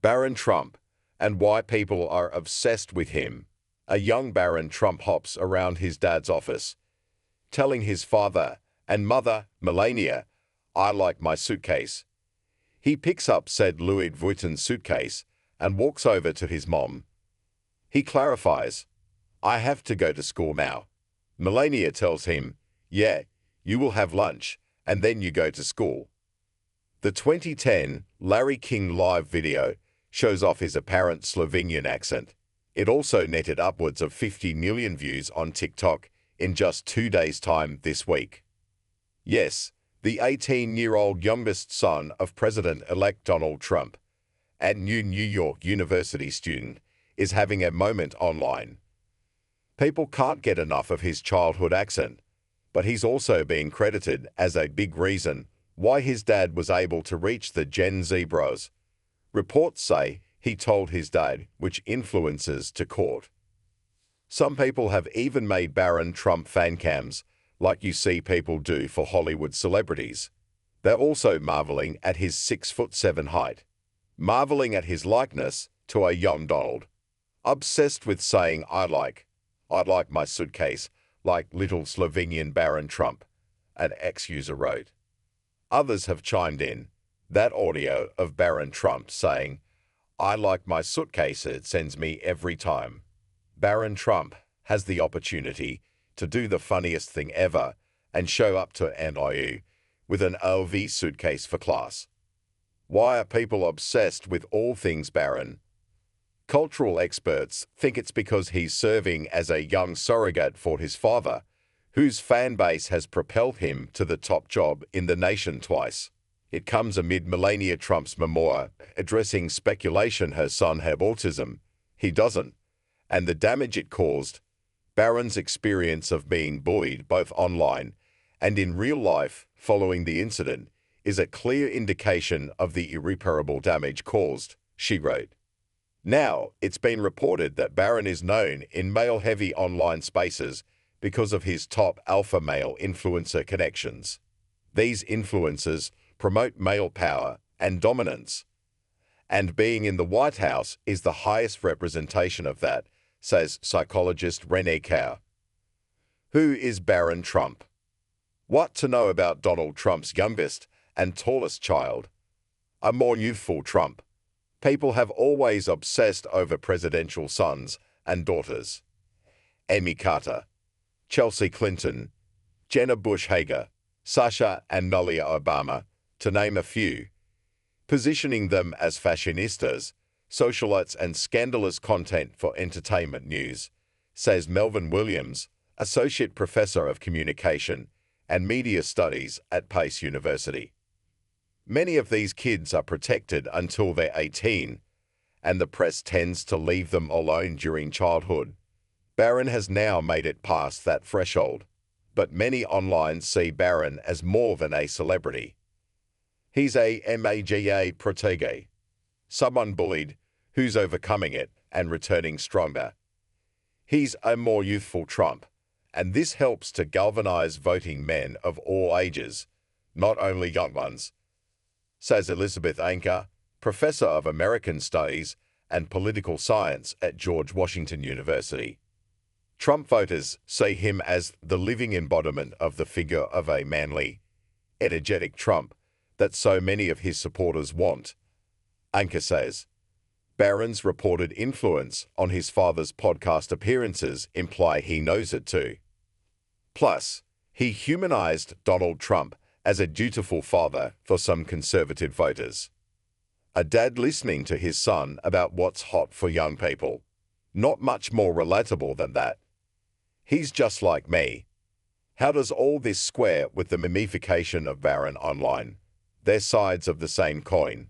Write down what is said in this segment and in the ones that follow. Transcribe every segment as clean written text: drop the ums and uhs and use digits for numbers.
Barron Trump, and why people are obsessed with him. A young Barron Trump hops around his dad's office, telling his father and mother, Melania, "I like my suitcase." He picks up said Louis Vuitton suitcase and walks over to his mom. He clarifies, "I have to go to school now." Melania tells him, "Yeah, you will have lunch, and then you go to school." The 2010 Larry King live video shows off his apparent Slovenian accent. It also netted upwards of 50 million views on TikTok in just 2 days' time this week. Yes, the 18-year-old youngest son of President-elect Donald Trump and New York University student is having a moment online. People can't get enough of his childhood accent, but he's also being credited as a big reason why his dad was able to reach the Gen Z bros. Reports say he told his dad which influences to court. Some people have even made Barron Trump fan cams, like you see people do for Hollywood celebrities. They're also marveling at his 6'7" height, marveling at his likeness to a young Donald. Obsessed with saying I'd like my suitcase like little Slovenian Barron Trump, an ex-user wrote. Others have chimed in. That audio of Barron Trump saying, "I like my suitcase, it sends me every time." Barron Trump has the opportunity to do the funniest thing ever and show up to NIU with an LV suitcase for class. Why are people obsessed with all things Barron? Cultural experts think it's because he's serving as a young surrogate for his father, whose fan base has propelled him to the top job in the nation twice. It comes amid Melania Trump's memoir addressing speculation her son had autism. He doesn't, and the damage it caused. Barron's experience of being bullied both online and in real life following the incident is a clear indication of the irreparable damage caused, she wrote. Now, it's been reported that Barron is known in male-heavy online spaces because of his top alpha male influencer connections. These influencers promote male power and dominance, and being in the White House is the highest representation of that, says psychologist Renee Kaur. Who is Barron Trump? What to know about Donald Trump's youngest and tallest child? A more youthful Trump. People have always obsessed over presidential sons and daughters. Amy Carter, Chelsea Clinton, Jenna Bush Hager, Sasha and Melania Obama, to name a few, positioning them as fashionistas, socialites and scandalous content for entertainment news, says Melvin Williams, Associate Professor of Communication and Media Studies at Pace University. Many of these kids are protected until they're 18, and the press tends to leave them alone during childhood. Barron has now made it past that threshold, but many online see Barron as more than a celebrity. He's a MAGA protege, someone bullied who's overcoming it and returning stronger. He's a more youthful Trump, and this helps to galvanize voting men of all ages, not only young ones, says Elizabeth Anker, Professor of American Studies and Political Science at George Washington University. Trump voters see him as the living embodiment of the figure of a manly, energetic Trump that so many of his supporters want. Anker says, Barron's reported influence on his father's podcast appearances imply he knows it too. Plus, he humanized Donald Trump as a dutiful father for some conservative voters. A dad listening to his son about what's hot for young people. Not much more relatable than that. He's just like me. How does all this square with the memification of Barron online? They're sides of the same coin.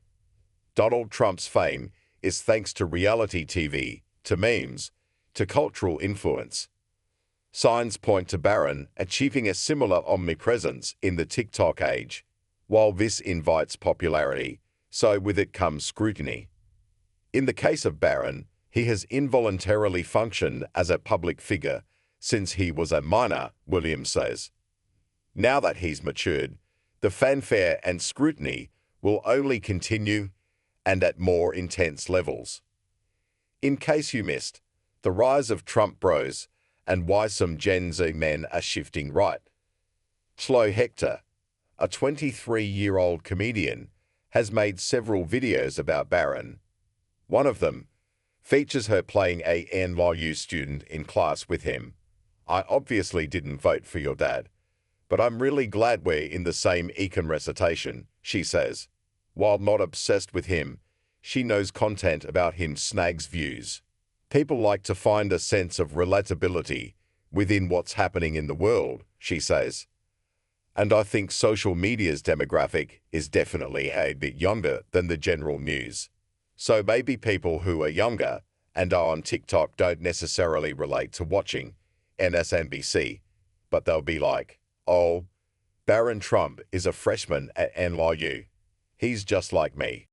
Donald Trump's fame is thanks to reality TV, to memes, to cultural influence. Signs point to Barron achieving a similar omnipresence in the TikTok age. While this invites popularity, so with it comes scrutiny. In the case of Barron, he has involuntarily functioned as a public figure since he was a minor, Williams says. Now that he's matured, the fanfare and scrutiny will only continue, and at more intense levels. In case you missed, the rise of Trump bros and why some Gen Z men are shifting right. Slow Hector, a 23-year-old comedian, has made several videos about Barron. One of them features her playing a NYU student in class with him. I obviously didn't vote for your dad, but I'm really glad we're in the same econ recitation, she says. While not obsessed with him, she knows content about him snags views. People like to find a sense of relatability within what's happening in the world, she says. And I think social media's demographic is definitely a bit younger than the general news. So maybe people who are younger and are on TikTok don't necessarily relate to watching MSNBC, but they'll be like, oh, Barron Trump is a freshman at NYU. He's just like me.